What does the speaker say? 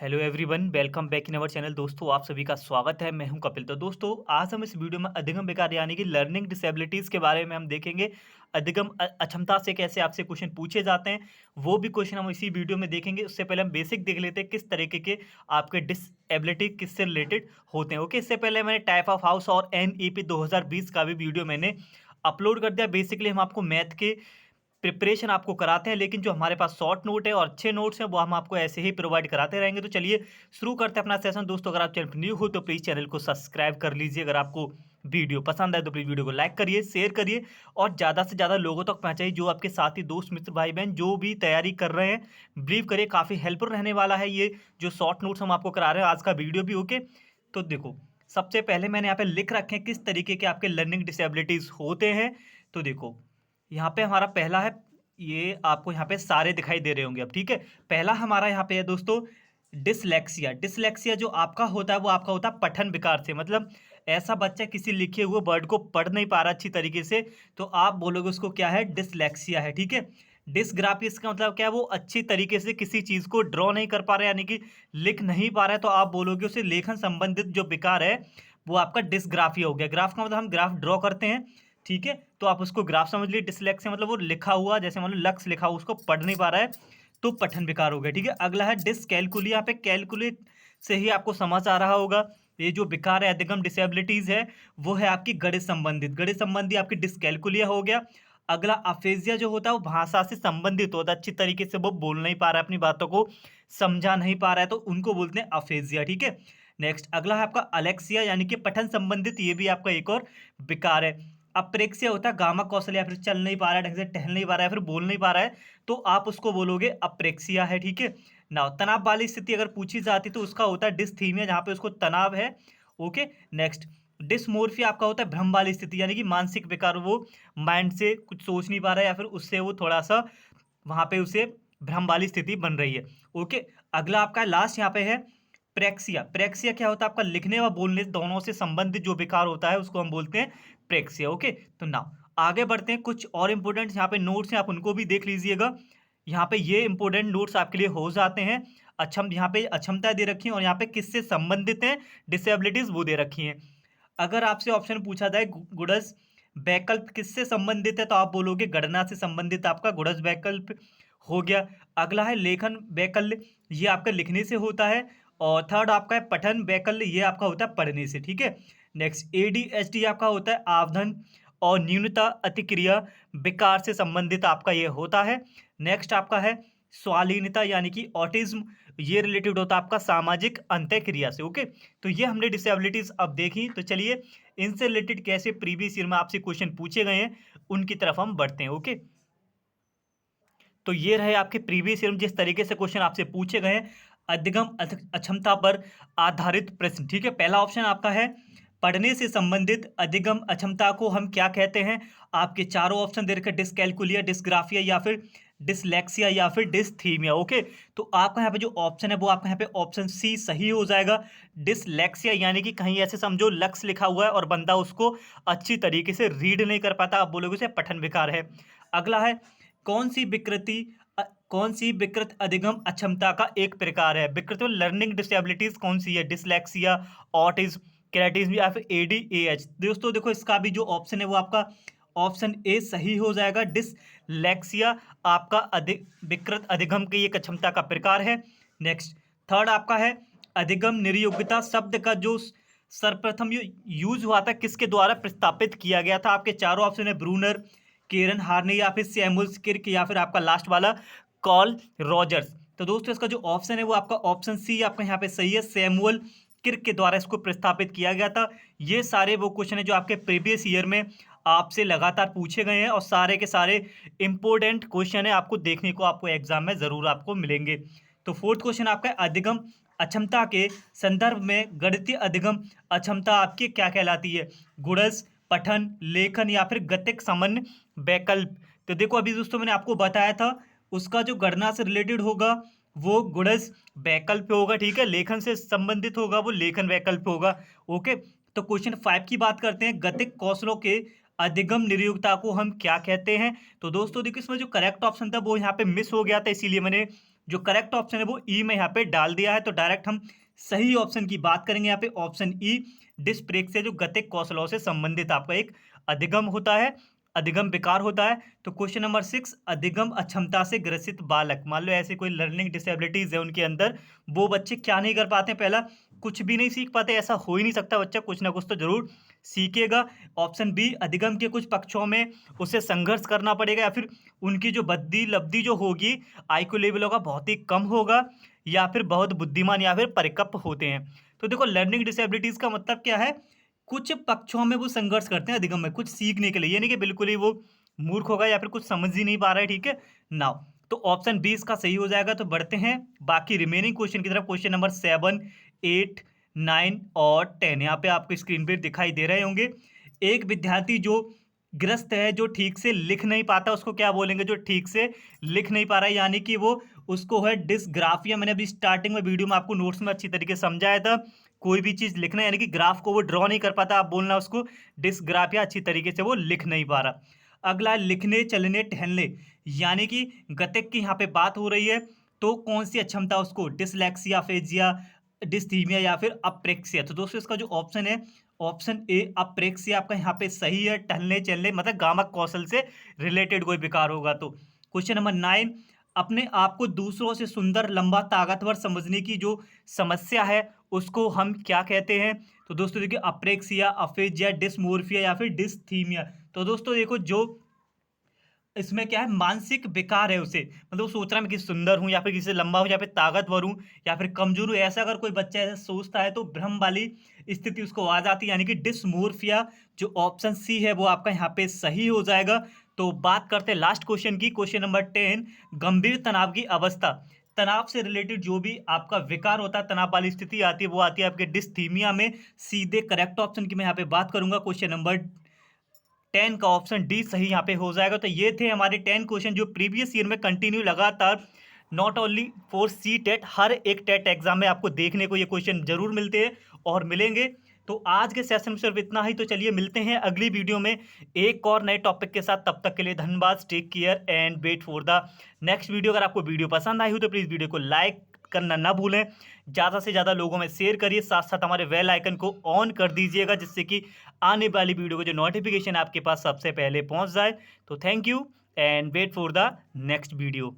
Hello everyone, welcome back in our channel. दोस्तों, आप सभी का स्वागत है। मैं हूं कपिल। तो दोस्तों, आज हम इस वीडियो में अधिगम विकार यानी कि लर्निंग डिसेबिलिटीज़ के बारे में हम देखेंगे। अधिगम अक्षमता से कैसे आपसे क्वेश्चन पूछे जाते हैं, वो भी क्वेश्चन हम इसी वीडियो में देखेंगे। उससे पहले हम बेसिक देख लेते हैं किस तरीके के आपके डिसेबिलिटी किससे रिलेटेड होते हैं। ओके, इससे पहले मैंने टाइप ऑफ हाउस और NEP 2020 का भी वीडियो मैंने अपलोड कर दिया। बेसिकली हम आपको मैथ के प्रिपरेशन आपको कराते हैं, लेकिन जो हमारे पास शॉर्ट नोट है और अच्छे नोट्स हैं वो हम आपको ऐसे ही प्रोवाइड कराते रहेंगे। तो चलिए शुरू करते हैं अपना सेशन। दोस्तों, अगर आप चैनल पर न्यू हो तो प्लीज़ चैनल को सब्सक्राइब कर लीजिए। अगर आपको वीडियो पसंद आए तो प्लीज़ वीडियो को लाइक करिए, शेयर करिए और ज़्यादा से ज़्यादा लोगों तक पहुँचाइए। जो आपके साथी दोस्त मित्र भाई बहन जो भी तैयारी कर रहे हैं, बिलीव करिए काफ़ी हेल्पफुल रहने वाला है ये जो शॉर्ट नोट्स हम आपको करा रहे हैं, आज का वीडियो भी। ओके, तो देखो, सबसे पहले मैंने यहाँ पे लिख रखे हैं किस तरीके के आपके लर्निंग डिसेबिलिटीज़ होते हैं। तो देखो, यहाँ पे हमारा पहला है, ये आपको यहाँ पे सारे दिखाई दे रहे होंगे अब, ठीक है। पहला हमारा यहाँ पे है दोस्तों डिसलेक्सिया। डिसलेक्सिया जो आपका होता है वो आपका होता है पठन विकार से। मतलब ऐसा बच्चा किसी लिखे हुए वर्ड को पढ़ नहीं पा रहा अच्छी तरीके से, तो आप बोलोगे उसको क्या है, डिसलेक्सिया है, ठीक है। डिसग्राफिया इसका मतलब क्या है, वो अच्छी तरीके से किसी चीज़ को ड्रॉ नहीं कर पा रहा है, यानी कि लिख नहीं पा रहा है, तो आप बोलोगे उसे लेखन संबंधित जो विकार है वो आपका डिसग्राफिया हो गया। ग्राफ का मतलब हम ग्राफ ड्रॉ करते हैं, ठीक है, तो आप उसको ग्राफ समझ लीजिए। डिसलेक्सिया मतलब वो लिखा हुआ, जैसे मान लो लक्ष्य लिखा हुआ उसको पढ़ नहीं पा रहा है, तो पठन विकार हो गया, ठीक है। अगला है डिसकैलकुली। यहाँ पे कैलकुलेट से ही आपको समझ आ रहा होगा, ये जो विकार है अधिगम डिसेबिलिटीज है वो है आपकी गणित संबंधित। गणित संबंधी आपकी डिसकैलकुलिया हो गया। अगला अफेजिया जो होता है वो भाषा से संबंधित होता है, अच्छी तरीके से वो बोल नहीं पा रहा है, अपनी बातों को समझा नहीं पा रहा है, तो उनको बोलते हैं अफेजिया, ठीक है। नेक्स्ट अगला है आपका अलेक्सिया, यानी कि पठन संबंधित, ये भी आपका एक और विकार है। अप्रेक्सिया होता है गामा कौशल, या फिर चल नहीं पा रहा है ढंग से, टहल नहीं पा रहा है, फिर बोल नहीं पा रहा है, तो आप उसको बोलोगे अप्रेक्सिया है, ठीक है ना। तनाव वाली स्थिति अगर पूछी जाती तो उसका होता है डिस्थीमिया, जहाँ पे उसको तनाव है। ओके, नेक्स्ट डिसमोर्फिया आपका होता है भ्रम वाली स्थिति, यानी कि मानसिक विकार, वो माइंड से कुछ सोच नहीं पा रहा है या फिर उससे वो थोड़ा सा वहाँ पे उसे भ्रम वाली स्थिति बन रही है। ओके, अगला आपका लास्ट यहाँ पे है प्रेक्सिया। प्रेक्सिया क्या होता है, आपका लिखने व बोलने दोनों से संबंधित जो विकार होता है उसको हम बोलते हैं प्रेक्सिया। ओके, तो नाउ आगे बढ़ते हैं। कुछ और इंपॉर्टेंट यहाँ पे नोट्स हैं, आप उनको भी देख लीजिएगा। यहाँ पे ये इंपॉर्टेंट नोट्स आपके लिए हो जाते हैं। यहाँ पे अक्षमता दे रखी है और यहाँ पे किससे संबंधित हैं डिसेबिलिटीज वो दे रखी हैं। अगर आपसे ऑप्शन पूछा जाए गुणज वैकल्प किससे संबंधित है, तो आप बोलोगे गणना से संबंधित आपका गुणज वैकल्प हो गया। अगला है लेखन वैकल्य, ये आपका लिखने से होता है। और थर्ड आपका है पठन वैकल्य, ये आपका होता है पढ़ने से, ठीक है। नेक्स्ट ADHD आपका होता है आवधन और न्यूनता अतिक्रिया विकार से संबंधित आपका ये होता है। नेक्स्ट आपका है स्वालीनता, यानी कि ऑटिज्म, ये रिलेटेड होता है आपका सामाजिक अंतःक्रिया से। ओके, तो ये हमने डिसेबिलिटीज अब देखी। तो चलिए इनसे रिलेटेड कैसे प्रीवियस ईयर में आपसे क्वेश्चन पूछे गए हैं उनकी तरफ हम बढ़ते हैं। ओके, तो ये रहे आपके प्रीवियस ईयर में जिस तरीके से क्वेश्चन आपसे पूछे गए हैं अधिगम अक्षमता पर आधारित प्रश्न, ठीक है। पहला ऑप्शन आपका है पढ़ने से संबंधित अधिगम अक्षमता को हम क्या कहते हैं। आपके चारों ऑप्शन दे रखे, डिसकैलकुलिया, डिसग्राफिया या फिर डिसलेक्सिया या फिर डिस्थीमिया। ओके, तो आपका यहाँ पे जो ऑप्शन है वो आपका यहाँ पे ऑप्शन सी सही हो जाएगा। डिसलेक्सिया यानी कि कहीं ऐसे समझो लक्ष्य लिखा हुआ है और बंदा उसको अच्छी तरीके से रीड नहीं कर पाता, आप बोलोगे उसे पठन विकार है। अगला है कौन सी विकृति कौन सी विकृत अधिगम अक्षमता का एक प्रकार है। विकृत लर्निंग डिसेबिलिटीज कौन सी है, डिसलेक्सिया, ऑटिज्म, क्रेटिज्म या फिर ADAH। दोस्तों देखो, इसका भी जो ऑप्शन है वो आपका ऑप्शन ए सही हो जाएगा। डिसलेक्सिया आपका विकृत अधिगम की एक अक्षमता का प्रकार है। नेक्स्ट थर्ड आपका है अधिगम निर्योग्यता शब्द का जो सर्वप्रथम यूज हुआ था किसके द्वारा प्रस्तापित किया गया था। आपके चारों ऑप्शन है ब्रूनर, केरन हार्ने या फिर सैमुअल किर्क या फिर आपका लास्ट वाला कॉल रॉजर्स। तो दोस्तों इसका जो ऑप्शन है वो आपका ऑप्शन सी आपका यहाँ पे सही है, सैमुअल किर्क के द्वारा इसको प्रस्तापित किया गया था। ये सारे वो क्वेश्चन है जो आपके प्रीवियस ईयर में आपसे लगातार पूछे गए हैं और सारे के सारे इंपॉर्टेंट क्वेश्चन है, आपको देखने को आपको एग्जाम में जरूर आपको मिलेंगे। तो फोर्थ क्वेश्चन आपका है अधिगम अक्षमता के संदर्भ में गणितीय अधिगम अक्षमता आपकी क्या कहलाती है, गुणज, पठन, लेखन या फिर गतिक समन्वय वैकल्प। तो देखो अभी दोस्तों मैंने आपको बताया था उसका जो गणना से रिलेटेड होगा वो गुणज वैकल्प होगा, ठीक है। लेखन से संबंधित होगा वो लेखन वैकल्प होगा। ओके, तो क्वेश्चन 5 की बात करते हैं, गतिक कौशलों के अधिगम निरयुक्ता को हम क्या कहते हैं। तो दोस्तों देखो इसमें जो करेक्ट ऑप्शन था वो यहाँ पे मिस हो गया था, इसीलिए मैंने जो करेक्ट ऑप्शन है वो ई में यहाँ पे डाल दिया है। तो डायरेक्ट हम सही ऑप्शन की बात करेंगे यहाँ पे, ऑप्शन ई डिस्प्रेक्सिया जो गतिक कौशलों से संबंधित आपका एक अधिगम होता है, अधिगम विकार होता है। तो क्वेश्चन नंबर 6, अधिगम अक्षमता से ग्रसित बालक, मान लो ऐसे कोई लर्निंग डिसेबिलिटीज है उनके अंदर, वो बच्चे क्या नहीं कर पाते, पहला कुछ भी नहीं सीख पाते, ऐसा हो ही नहीं सकता, बच्चा कुछ ना कुछ तो जरूर सीखेगा। ऑप्शन बी, अधिगम के कुछ पक्षों में उसे संघर्ष करना पड़ेगा, या फिर उनकी जो बद्दी लब्धि जो होगी आईक्यू लेवल होगा बहुत ही कम होगा, या फिर बहुत बुद्धिमान या फिर परिपक्व होते हैं। तो देखो लर्निंग डिसेबिलिटीज का मतलब क्या है, कुछ पक्षों में वो संघर्ष करते हैं अधिगम में, कुछ सीखने के लिए, यानी कि बिल्कुल ही वो मूर्ख होगा या फिर कुछ समझ ही नहीं पा रहा है, ठीक है नाउ। तो ऑप्शन बी इसका सही हो जाएगा। तो बढ़ते हैं बाकी रिमेनिंग क्वेश्चन की तरफ। क्वेश्चन नंबर 7, 8, 9 और 10 यहाँ पे आपको स्क्रीन पे दिखाई दे रहे होंगे। एक विद्यार्थी जो ग्रस्त है, जो ठीक से लिख नहीं पाता, उसको क्या बोलेंगे, जो ठीक से लिख नहीं पा रहा है, यानी कि वो उसको है डिसग्राफिया। मैंने अभी स्टार्टिंग में वीडियो में आपको नोट्स में अच्छी तरीके से समझाया था, कोई भी चीज लिखना यानी कि ग्राफ को वो ड्रॉ नहीं कर पाता, आप बोलना उसको डिसग्राफिया, अच्छी तरीके से वो लिख नहीं पा रहा। अगला लिखने चलने टहलने, यानी कि गतिक की यहाँ पे बात हो रही है, तो कौन सी अक्षमता उसको, डिसलेक्सिया, फेजिया, डिस्थीमिया या फिर अप्रेक्सिया। तो दोस्तों इसका जो ऑप्शन है, ऑप्शन ए अप्रेक्सिया आपका यहाँ पे सही है। टहलने चलने मतलब गामक कौशल से रिलेटेड कोई विकार होगा तो। क्वेश्चन नंबर 9, अपने आप को दूसरों से सुंदर, लंबा, ताकतवर समझने की जो समस्या है उसको हम क्या कहते हैं। तो दोस्तों देखिए अप्रेक्सिया, अफेजिया, डिस्मोर्फिया या फिर डिस्थीमिया। तो दोस्तों देखो जो इसमें क्या है, मानसिक विकार है उसे, मतलब वो सोच रहा है मैं किसी सुंदर हूँ या फिर किसी से लंबा हूँ या फिर ताकतवर हूँ या फिर कमजोर हूँ, ऐसा अगर कोई बच्चा ऐसा सोचता है तो भ्रम वाली स्थिति उसको आ जाती है, यानी कि डिस्मोर्फिया। जो ऑप्शन सी है वो आपका यहाँ पे सही हो जाएगा। तो बात करते हैं लास्ट क्वेश्चन की। क्वेश्चन नंबर 10, गंभीर तनाव की अवस्था, तनाव से रिलेटेड जो भी आपका विकार होता है, तनाव वाली स्थिति आती है, वो आती है आपके डिस्थीमिया में। सीधे करेक्ट ऑप्शन की मैं यहाँ पे बात करूंगा, क्वेश्चन नंबर 10 का ऑप्शन डी सही यहाँ पे हो जाएगा। तो ये थे हमारे 10 क्वेश्चन जो प्रीवियस ईयर में कंटिन्यू लगातार, not only for CTET, हर एक टेट एग्जाम में आपको देखने को ये क्वेश्चन जरूर मिलते हैं और मिलेंगे। तो आज के सेशन में सिर्फ इतना ही। तो चलिए मिलते हैं अगली वीडियो में एक और नए टॉपिक के साथ। तब तक के लिए धन्यवाद, take care and wait for the next video. अगर आपको वीडियो पसंद आई हो तो प्लीज़ वीडियो को लाइक करना ना भूलें, ज़्यादा से ज़्यादा लोगों में शेयर करिए, साथ साथ हमारे बेल आइकन को ऑन कर दीजिएगा जिससे कि आने वाली वीडियो को जो नोटिफिकेशन आपके पास सबसे पहले पहुंच जाए। तो thank you and wait for the next video.